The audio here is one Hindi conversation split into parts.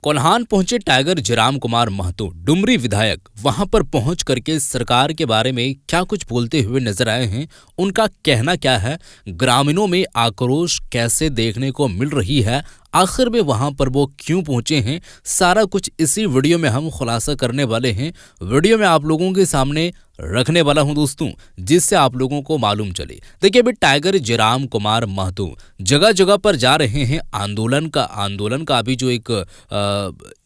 कोल्हान पहुंचे टाइगर जयराम कुमार महतो, डुमरी विधायक वहां पर पहुंच करके सरकार के बारे में क्या कुछ बोलते हुए नजर आए हैं। उनका कहना क्या है, ग्रामीणों में आक्रोश कैसे देखने को मिल रही है, आखिर में वहां पर वो क्यों पहुंचे हैं, सारा कुछ इसी वीडियो में हम खुलासा करने वाले हैं। वीडियो में आप लोगों के सामने रखने वाला हूं दोस्तों, जिससे आप लोगों को मालूम चले। देखिए अभी टाइगर जयराम कुमार महतो जगह जगह पर जा रहे हैं। आंदोलन का अभी जो एक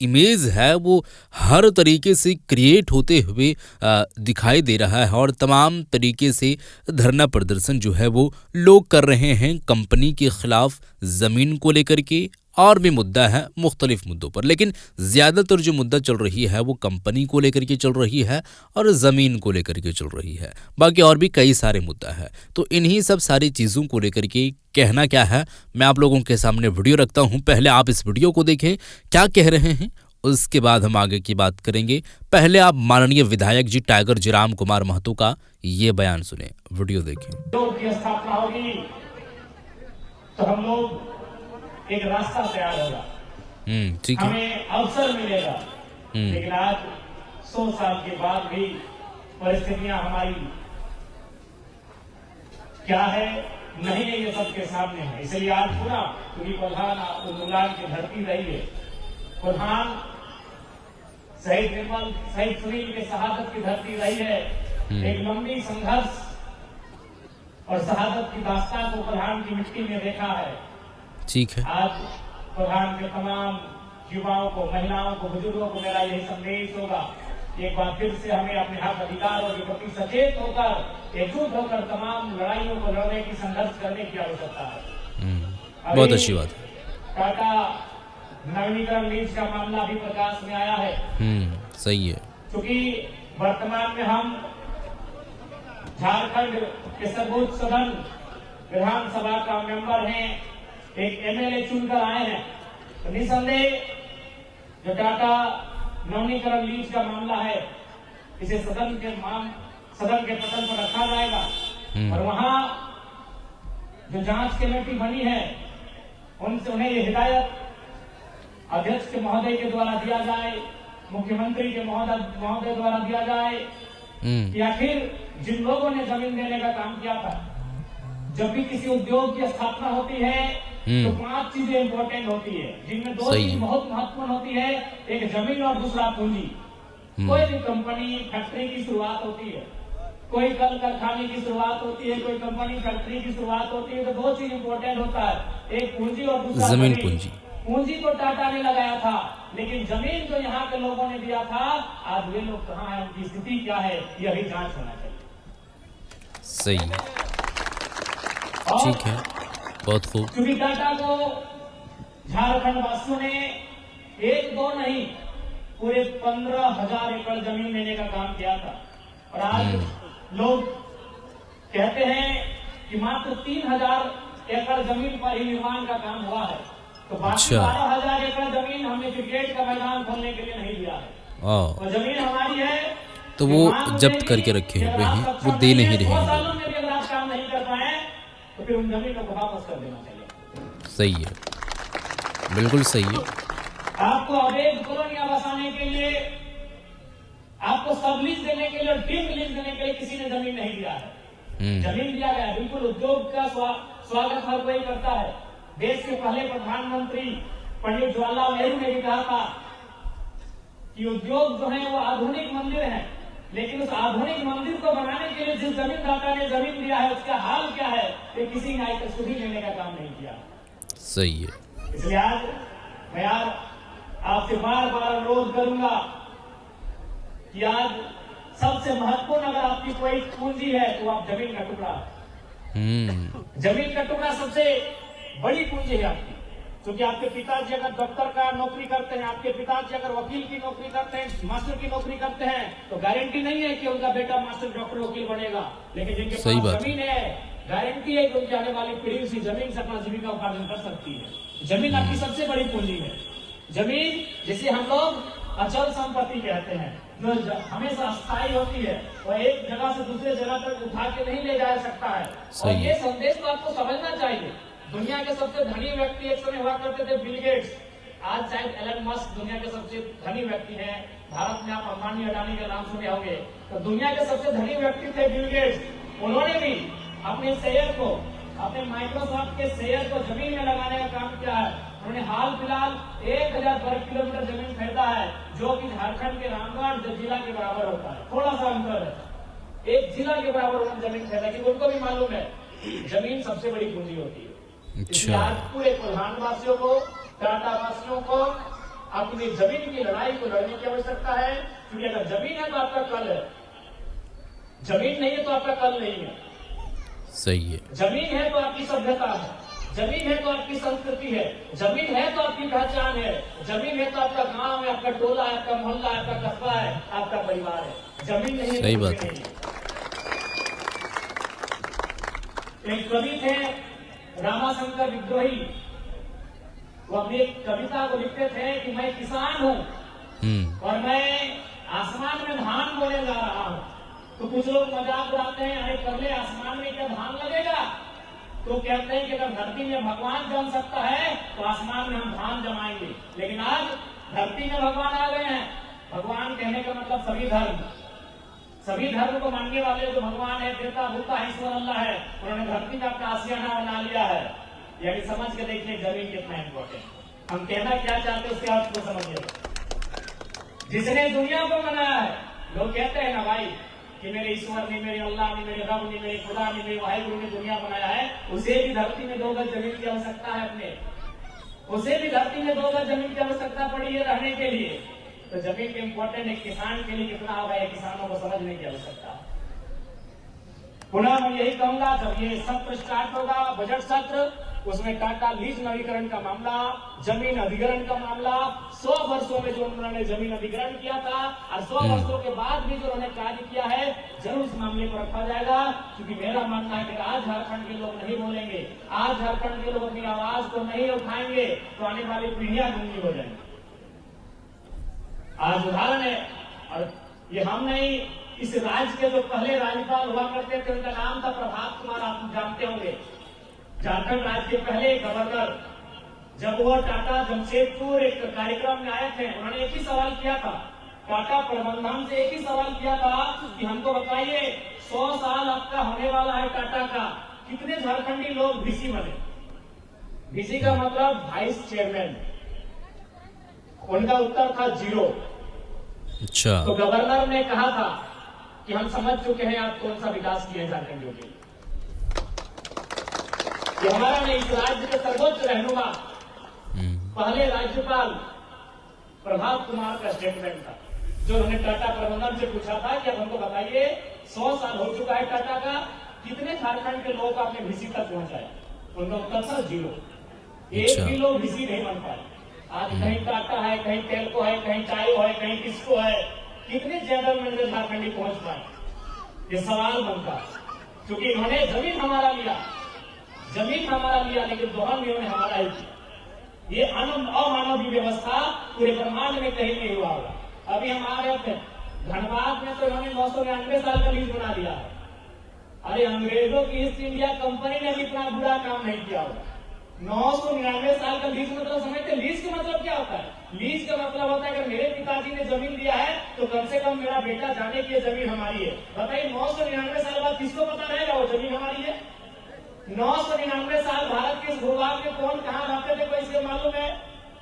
इमेज है वो हर तरीके से क्रिएट होते हुए दिखाई दे रहा है और तमाम तरीके से धरना प्रदर्शन जो है वो लोग कर रहे हैं कंपनी के खिलाफ, जमीन को लेकर के और भी मुद्दा है मुख्तलिफ मुद्दों पर, लेकिन ज़्यादातर जो मुद्दा चल रही है वो कंपनी को लेकर के चल रही है और ज़मीन को लेकर के चल रही है। बाकी और भी कई सारे मुद्दा है, तो इन्हीं सब सारी चीज़ों को लेकर के कहना क्या है मैं आप लोगों के सामने वीडियो रखता हूं। पहले आप इस वीडियो को देखें क्या कह रहे हैं, उसके बाद हम आगे की बात करेंगे। पहले आप माननीय विधायक जी टाइगर जयराम कुमार महतो का ये बयान सुने, वीडियो देखें। तो हम लोग एक रास्ता तैयार होगा, ठीक है, हमें अवसर मिलेगा। लेकिन आज 100 साल के बाद भी परिस्थितियां हमारी क्या है नहीं है, ये सबके सामने है। इसलिए आज पूरा क्योंकि कोल्हान उन्मूलन की धरती रही है, कोल्हान शहीद निर्मल शहीद सुनील के शहादत की धरती रही है। एक लंबी संघर्ष और शहादत की दास्तान को कोल्हान की मिट्टी में देखा है। ठीक है, आज कोल्हान के तमाम युवाओं को, महिलाओं को, बुजुर्गों को मेरा यही संदेश होगा, एक बार फिर से हमें अपने हक अधिकारों के प्रति सचेत होकर, एकजुट होकर तमाम लड़ाइयों को लड़ने की, संघर्ष करने की आवश्यकता है। बहुत अच्छी बात है। टाटा नवीनीकरण लीज का मामला भी प्रकाश में आया है। सही है, क्योंकि वर्तमान में हम झारखंड के सर्वोच्च सदन विधानसभा का मेंबर हैं, एक एमएलए चुनकर आए हैं, तो निसंदेह जो टाटा नवीनीकरण लीज का मामला है इसे सदन के पटल पर रखा जाएगा और वहां जो जांच कमेटी बनी है उन्हें ये हिदायत अध्यक्ष के महोदय के द्वारा दिया जाए, मुख्यमंत्री के महोदय द्वारा दिया जाए कि आखिर जिन लोगों ने जमीन देने का काम किया था, जब भी किसी उद्योग की स्थापना होती है तो 5 चीजें इंपॉर्टेंट होती है, जिनमें 2 चीज बहुत महत्वपूर्ण होती है, एक जमीन और दूसरा पूंजी। कोई भी कंपनी फैक्ट्री की शुरुआत होती है, कोई कल कारखाने की शुरुआत होती है, कोई कंपनी फैक्ट्री की शुरुआत होती है, तो 2 चीज इंपॉर्टेंट होता है, एक पूंजी और दूसरा जमीन। पूंजी तो टाटा ने लगाया था, लेकिन जमीन जो यहाँ के लोगों ने दिया था, आज वे लोग कहाँ है, उनकी स्थिति क्या है, यही जांच होना चाहिए। सही है, ठीक है, बहुत खूब। क्योंकि टाटा को झारखंड वासियों ने 1-2 नहीं पूरे 15,000 एकड़ जमीन लेने का काम किया था और आज लोग कहते हैं कि मात्र 3,000 एकड़ जमीन पर ही निर्माण का काम हुआ है, तो बाकी 12,000 एकड़ जमीन हमने क्रिकेट का मैदान खोलने के लिए नहीं दिया है और जमीन हमारी है तो वो जब्त करके रखे हुए हैं, वो दे नहीं रहे हैं। 2 सालों में भी अगर आप काम नहीं कर पाए तो फिर उन जमीनों को वापस कर देना चाहिए। सही है, बिल्कुल सही है। आपको अवैध कॉलोनियां बसाने के लिए, आपको सब लीज देने के लिए, डीप लीज देने के लिए किसी ने जमीन नहीं दिया है। जमीन दिया गया, बिल्कुल उद्योग का स्वागत हर कोई करता है। देश के पहले प्रधानमंत्री पंडित जवाहरलाल नेहरू ने भी कहा था कि उद्योग जो है वो आधुनिक मंदिर है, लेकिन उस आधुनिक मंदिर को बनाने के लिए जिस जमीनदाता ने जमीन दिया है उसका हाल क्या है, ये किसी ने आज तक सुधी लेने का काम नहीं किया। सही है, इसलिए आज मैं आपसे बार बार अनुरोध करूंगा कि आज सबसे महत्वपूर्ण अगर आपकी कोई पूंजी है तो आप जमीन का टुकड़ा, जमीन का टुकड़ा सबसे बड़ी पूंजी है आपकी। क्योंकि आपके पिताजी अगर डॉक्टर का नौकरी करते हैं, आपके पिताजी अगर वकील की नौकरी करते हैं, मास्टर की नौकरी करते हैं, तो गारंटी नहीं है कि उनका बेटा मास्टर, डॉक्टर, वकील बनेगा। लेकिन जिनके पास जमीन है, गारंटी है कि उनकी आने वाली पीढ़ी उसी जमीन से अपना जीविका उपार्जन कर सकती है। जमीन आपकी सबसे बड़ी पूंजी है। जमीन जिसे हम लोग अचल संपत्ति कहते हैं, जो हमेशा स्थायी होती है, वह एक जगह से दूसरे जगह तक उठा के नहीं ले जा सकता है। और ये संदेश तो आपको समझना चाहिए। दुनिया के सबसे धनी व्यक्ति एक समय हुआ करते थे बिल गेट्स, आज शायद एलन मस्क दुनिया के सबसे धनी व्यक्ति हैं। भारत में आप अंबानी अडानी का नाम सुने होंगे, तो दुनिया के सबसे धनी व्यक्ति थे बिल गेट्स। उन्होंने भी अपने शेयर को, अपने माइक्रोसॉफ्ट के शेयर को जमीन में लगाने का काम किया है। उन्होंने हाल फिलहाल 1000 वर्ग किलोमीटर जमीन खरीदा है, जो कि झारखंड के रामगढ़ जिला के बराबर होता है। थोड़ा सा अंतर है, एक जिला के बराबर उन्होंने जमीन खरीदा, क्योंकि उनको भी मालूम है जमीन सबसे बड़ी पूंजी होती है। इसलिए आज पूरे प्रधानवासियों को, टाटा वासियों को अपनी जमीन की लड़ाई को लड़ने की आवश्यकता है, क्योंकि अगर जमीन है तो आपका कल है, जमीन नहीं है तो आपका कल नहीं है। सही है। जमीन है तो आपकी सभ्यता है, जमीन है तो आपकी संस्कृति है, जमीन है तो आपकी पहचान है, जमीन है तो आपका गांव है, आपका टोला है, आपका मोहल्ला है, आपका कस्बा है, आपका परिवार है। जमीन नहीं है, सही बात है। एक कवि थे रामाशंकर विद्रोही, वो अपनी एक कविता को लिखते थे कि मैं किसान हूँ और मैं आसमान में धान बोने जा रहा हूँ। तो कुछ लोग मजाक उड़ाते हैं, अरे कर ले, आसमान में क्या धान लगेगा? तो कहते हैं कि अगर धरती में भगवान जम सकता है तो आसमान में हम धान जमाएंगे। लेकिन आज धरती में भगवान आ गए हैं। भगवान कहने का मतलब सभी धर्म को मानने वाले जो भगवान है, देवता भूता ईश्वर अल्लाह है, उन्होंने धरती में अपना आशियाना बना लिया है। यानी समझ के देखिए जमीन कितना इंपॉर्टेंट। हम कहना क्या चाहते हैं उसके अर्थ को समझिए। जिसने दुनिया को बनाया है, लोग कहते हैं ना भाई कि मेरे ईश्वर ने, मेरे अल्लाह ने, मेरे रब ने, मेरे खुदा ने, मेरे वाहिगुरु ने दुनिया बनाया है, उसे भी धरती में 2 गज जमीन की आवश्यकता है। अपने उसे भी धरती में 2 गज जमीन की आवश्यकता पड़ी है रहने के लिए। तो जमीन के इम्पोर्टेंट एक किसान के लिए कितना होगा, ये किसानों को समझने की आवश्यकता। पुनः मैं यही कहूंगा, जब ये सत्र स्टार्ट होगा, बजट सत्र, उसमें टाटा लीज नवीकरण का मामला, जमीन अधिग्रहण का मामला, 100 वर्षों में जो उन्होंने जमीन अधिग्रहण किया था और 100 वर्षों के बाद भी जो उन्होंने कार्य किया है, जरूर इस मामले पर रखा जाएगा। क्योंकि मेरा मानना है कि आज झारखंड के लोग नहीं बोलेंगे, आज झारखंड के लोग अपनी आवाज को नहीं उठाएंगे तो आने वाली पीढ़ियां गूंगी हो जाएंगी। आज उदाहरण है, और ये हम नहीं, इस राज्य के जो पहले राज्यपाल हुआ करते थे उनका नाम था प्रभात कुमार, आप जानते होंगे। झारखंड राज्य के पहले गवर्नर, जब वो टाटा जमशेदपुर एक कार्यक्रम में आए थे, उन्होंने एक ही सवाल किया था, टाटा प्रबंधन से एक ही सवाल किया था कि हमको बताइए 100 साल आपका होने वाला है टाटा का, कितने झारखंडी लोग वीसी बने? वीसी का मतलब वाइस चेयरमैन। उनका उत्तर था 0। अच्छा। तो गवर्नर ने कहा था कि हम समझ चुके हैं आप कौन सा विकास किए हैं झारखंडियों के लिए। ये हमारा नहीं, इस राज्य के सर्वोच्च रहनुमा पहले राज्यपाल प्रभात कुमार का स्टेटमेंट था, जो उन्होंने टाटा प्रबंधन से पूछा था कि अब हमको बताइए 100 साल हो चुका है टाटा का, कितने झारखंड के लोग आपने वीसी तक पहुंचाया? उनका उत्तर था 0। एक भी लोग वीसी नहीं बन पाए। आज कहीं टाटा है, कहीं टेल्को है, कहीं टायो है, कहीं किसको है, कितने जनरल मैनेजर झारखंडी पहुंच पाए? ये सवाल बनता, क्योंकि इन्होंने जमीन हमारा लिया, लेकिन दोहन इन्होंने हमारा ही किया। ये अमानवीय व्यवस्था पूरे ब्रह्मांड में कहीं नहीं हुआ होगा। अभी हम आ रहे थे धनबाद में, तो इन्होंने 999 साल का लीज बना दिया है। अरे अंग्रेजों की ईस्ट इंडिया कंपनी ने भी इतना बुरा काम नहीं किया होगा। 999 साल का लीज मतलब समझते? लीज का मतलब क्या होता है? लीज का मतलब होता है अगर मेरे पिताजी ने जमीन दिया है तो कम से कम मेरा बेटा जाने की जमीन हमारी है। बताइए 999 साल बाद किसको पता रहेगा वो जमीन हमारी है? 999 साल भारत के इस भूभाग में कौन कहां रहते थे, कोई इसके मालूम है?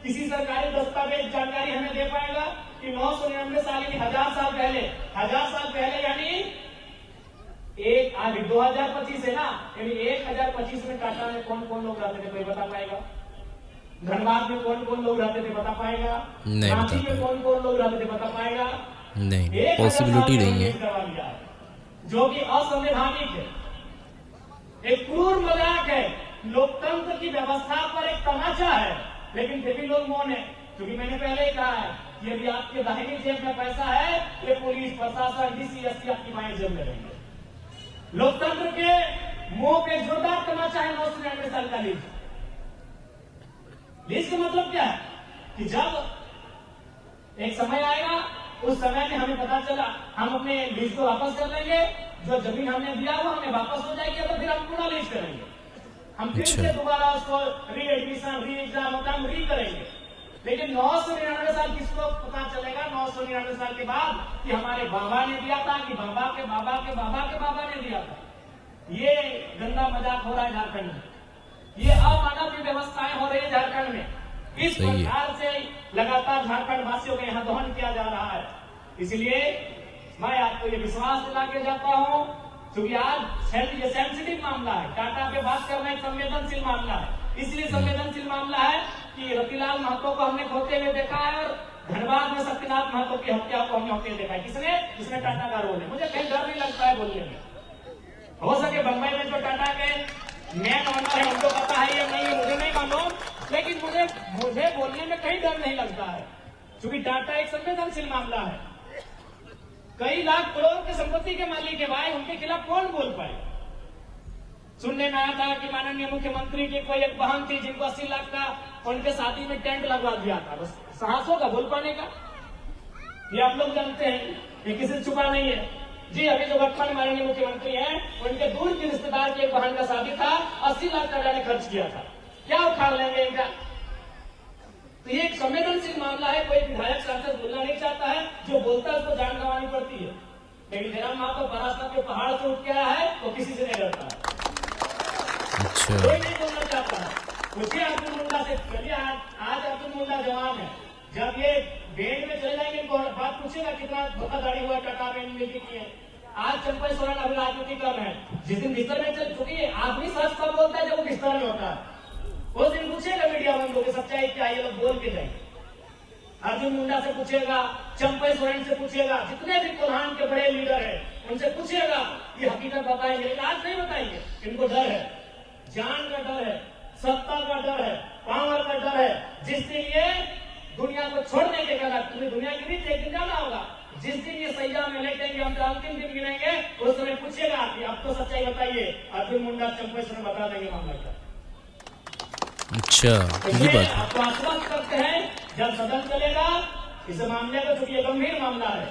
किसी सरकारी दस्तावेज जानकारी हमें दे पाएगा कि 999 साल यानी 1000 साल पहले, 1000 साल पहले यानी एक आज 2025 है ना, यानी 1025 में टाटा में कौन कौन लोग रहते थे, कोई बता पाएगा? धनबाद में कौन कौन लोग रहते थे, बता पाएगा? रांची में कौन कौन लोग रहते थे, बता पाएगा? नहीं, पॉसिबिलिटी नहीं है, जो कि असंवैधानिक है, एक क्रूर मजाक है, लोकतंत्र की व्यवस्था पर एक तमाचा है। लेकिन फिर भी लोग मौन है, क्योंकि मैंने पहले ही कहा है कि यदि आपके दाहिनी जेब में पैसा है, ये पुलिस प्रशासन डीसी एसपी आपकी बाएं जेब में रहेंगे। लोकतंत्र के मुंह पे जोरदार तमाचा है 999 साल का लीज। लीज का मतलब क्या है कि जब एक समय आएगा, उस समय में हमें पता चला हम अपने लीज को वापस कर लेंगे, जो जमीन हमने दिया वो हमें वापस हो जाएगी, तो फिर हम पुनः लीज करेंगे, हम फिर से दोबारा उसको री एडमिशन, री एग्जाम होता हम री करेंगे। लेकिन 999 साल किसको पता चलेगा 999 साल के बाद कि हमारे बाबा ने दिया था कि बाबा के बाबा के बाबा के बाबा ने दिया था। ये गंदा मजाक हो रहा है झारखंड में, ये अमानवीय व्यवस्थाएं हो रही है झारखंड में। इस प्रकार से लगातार झारखंड वासियों के यहाँ दोहन किया जा रहा है। इसलिए मैं आपको ये विश्वास दिला के जाता हूँ, क्योंकि आज ये सेंसिटिव मामला है, टाटा पे बात करना एक संवेदनशील मामला है। इसलिए संवेदनशील मामला है कि रतिलाल महतो को हमने खोते हुए देखा है और धनबाद में शक्तिनाथ महतो की हत्या को हमने होते हुए देखा है। किसने? जिसने टाटा का रोल है। मुझे कहीं डर नहीं लगता है बोलने में। हो सके बंबई में जो टाटा के मेन ओनर है उनको पता है या नहीं, मुझे नहीं मालूम, लेकिन मुझे बोलने में कहीं डर नहीं लगता है, क्योंकि टाटा एक संवेदनशील मामला है। कई लाख करोड़ के संपत्ति के मालिक है भाई, उनके खिलाफ कौन बोल पाए? सुनने में आया था कि माननीय मुख्यमंत्री की कोई एक बहन थी जिनको 80 लाख का उनके शादी में टेंट लगवा दिया था। बस साहस होगा बोल पाने का? ये आप लोग जानते हैं, ये किसी से छुपा नहीं है। जी अभी जो वर्तमान माननीय मुख्यमंत्री हैं, उनके दूर के रिश्तेदार की एक बहन का शादी था, 80 लाख का मैंने खर्च किया था। क्या उखाड़ लेंगे इनका? तो ये एक संवेदनशील मामला है। कोई विधायक सांसद बोलना नहीं चाहता है, जो बोलता है उसको जान गंवानी पड़ती है। लेकिन जयराम महतो महाराष्ट्र के पहाड़ से उठ के आया है, वो किसी से नहीं डरता है। अच्छा। कोई नहीं बोलना चाहता है। मुझे अर्जुन मुंडा से चलिए, आज अर्जुन मुंडा जवान है, जब ये बैंड में चले जाएंगे इनको बात पूछेगा कितना धोखाधड़ी हुआ टाटा में नीति की है। आज चंपई सोरेन अभी राजनीति कर रहे हैं, जिस दिन बिस्तर में चल चुकी है, आदमी सच कब बोलता है जब वो बिस्तर में होता है। उस दिन पूछेगा मीडिया बंद होकर सच्चाई क्या, ये लोग बोल के जाएंगे। अर्जुन मुंडा से पूछेगा, चंपई सोरेन से पूछेगा, जितने भी कोल्हान के बड़े लीडर है उनसे पूछेगा, ये हकीकत बताएंगे। लेकिन आज नहीं बताएंगे, इनको डर है, जान का डर है, सत्ता का डर है, पावर का डर है। जिस दिन ये दुनिया को छोड़ने के बाद पूरी दुनिया की भी एक दिन जाना होगा, जिस दिन ये सैया में लेटेंगे, हम तो अंतिम दिन गिनेंगे, उस समय पूछेगा कि अब तो सच्चाई बताइए। अर्जुन मुंडा चंपई सोरेन बता देंगे मामला क्या। अच्छा, ये बात है। आपको आश्वस्त करते हैं जब सदन चलेगा इस मामले को, चूंकि ये गंभीर मामला है,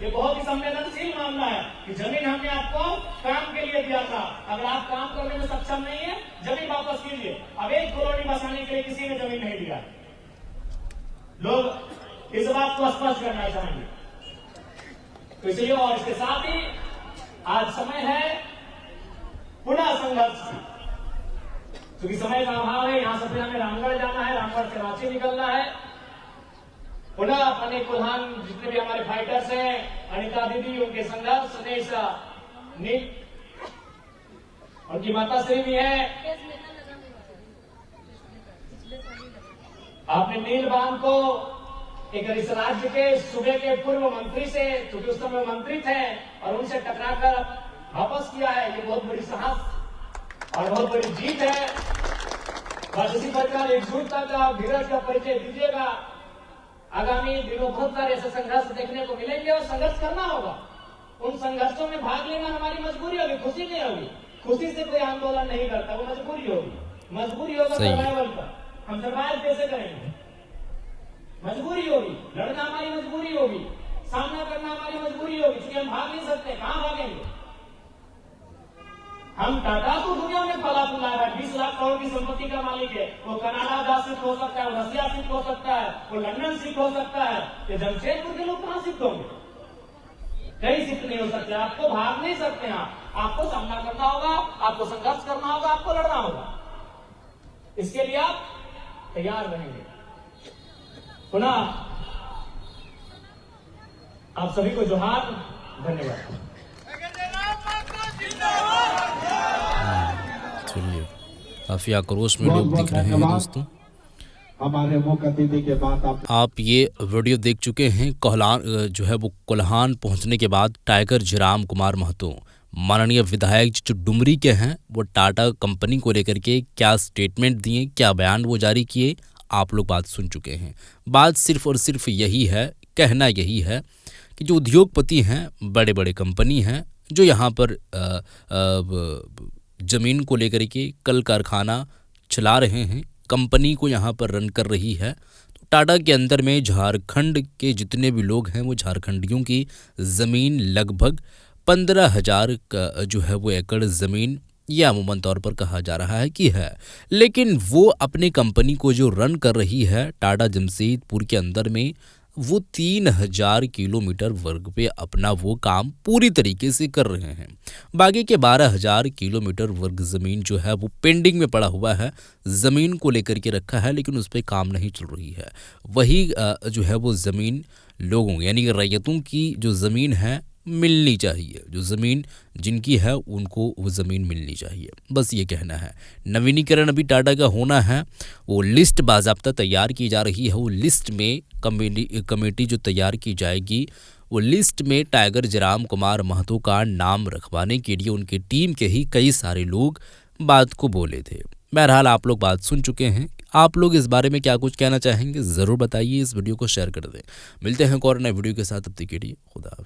ये बहुत ही संवेदनशील मामला है कि जमीन हमने आपको काम के लिए दिया था, अगर आप काम करने में सक्षम नहीं है जमीन वापस कीजिए। अब एक कॉलोनी बसाने के लिए किसी ने जमीन नहीं दिया। लोग इस बात को स्पष्ट करना चाहेंगे। तो इसलिए और इसके साथ ही आज समय है पुनः संघर्ष की, क्योंकि समय का अभाव है। यहां से फिर हमें रामगढ़ जाना है, रामगढ़ से रांची निकलना है। पुनः अपने कोल्हान जितने भी हमारे फाइटर्स हैं, अनिता दीदी, उनके संघर्ष नील, उनकी माता श्री भी है। आपने नील बांध को एक इस राज्य के सूबे के पूर्व मंत्री से, क्योंकि उस समय मंत्री थे, और उनसे टकराकर वापस किया है। ये बहुत बड़ी साहस और बहुत बड़ी जीत है। बस इसी प्रकार एकजुटता का, धीरज का परिचय दीजिएगा। आगामी दिनों बहुत सारे ऐसे संघर्ष देखने को मिलेंगे और संघर्ष करना होगा। उन संघर्षों में भाग लेना हमारी मजबूरी होगी, खुशी नहीं होगी। खुशी से कोई आंदोलन नहीं करता, वो मजबूरी होगी। मजबूरी होगा सर्वाइवल का, हम सर्वाइव कैसे करेंगे? मजबूरी होगी, लड़ना हमारी मजबूरी होगी, सामना करना हमारी मजबूरी होगी, क्योंकि हम भाग नहीं सकते। कहां भागेंगे? हम टाटा को दुनिया में फला फुला है, 20 लाख करोड़ की संपत्ति का मालिक है। वो कनाडा जा शिफ्ट हो सकता है, वो रसिया शिफ्ट हो सकता है, वो लंदन शिफ्ट हो सकता है। ये जमशेदपुर के लोग कहां शिफ्ट होंगे? कहीं शिफ्ट नहीं हो सकते। आपको भाग नहीं सकते हैं, आपको सामना करना होगा, आपको संघर्ष करना होगा, आपको लड़ना होगा। इसके लिए आप तैयार रहेंगे। पुनः आप सभी को जोहार, धन्यवाद। चलिए, काफी आक्रोश में लोग दिख रहे हैं दोस्तों। हमारे मुख्य अतिथि के बाद आप ये वीडियो देख चुके हैं। कोल्हान जो है वो कोल्हान पहुंचने के बाद टाइगर जयराम कुमार महतो, माननीय विधायक जो डुमरी के हैं, वो टाटा कंपनी को लेकर के क्या स्टेटमेंट दिए, क्या बयान वो जारी किए, आप लोग बात सुन चुके हैं। बात सिर्फ और सिर्फ यही है, कहना यही है कि जो उद्योगपति हैं, बड़े बड़े कंपनी हैं, जो यहाँ पर ज़मीन को लेकर के कल कारखाना चला रहे हैं, कंपनी को यहाँ पर रन कर रही है, तो टाटा के अंदर में झारखंड के जितने भी लोग हैं वो झारखंडियों की ज़मीन लगभग 15,000 का जो है वो एकड़ ज़मीन यह अमूमन तौर पर कहा जा रहा है कि है, लेकिन वो अपनी कंपनी को जो रन कर रही है टाटा जमशेदपुर के अंदर में, वो 3000 किलोमीटर वर्ग पे अपना वो काम पूरी तरीके से कर रहे हैं। बाकी के 12000 किलोमीटर वर्ग ज़मीन जो है वो पेंडिंग में पड़ा हुआ है, ज़मीन को लेकर के रखा है, लेकिन उस पर काम नहीं चल रही है। वही जो है वो ज़मीन लोगों यानी कि रैयतों की जो ज़मीन है मिलनी चाहिए, जो ज़मीन जिनकी है उनको वो ज़मीन मिलनी चाहिए, बस ये कहना है। नवीनीकरण अभी टाटा का होना है, वो लिस्ट बाज़ाब्ता तैयार की जा रही है। वो लिस्ट में कमेटी जो तैयार की जाएगी, वो लिस्ट में टाइगर जयराम कुमार महतो का नाम रखवाने के लिए उनकी टीम के ही कई सारे लोग बात को बोले थे। बहरहाल आप लोग बात सुन चुके हैं, आप लोग इस बारे में क्या कुछ कहना चाहेंगे ज़रूर बताइए, इस वीडियो को शेयर कर दें। मिलते हैं एक और नए वीडियो के साथ, अब तक के लिए खुदा हाफिज़।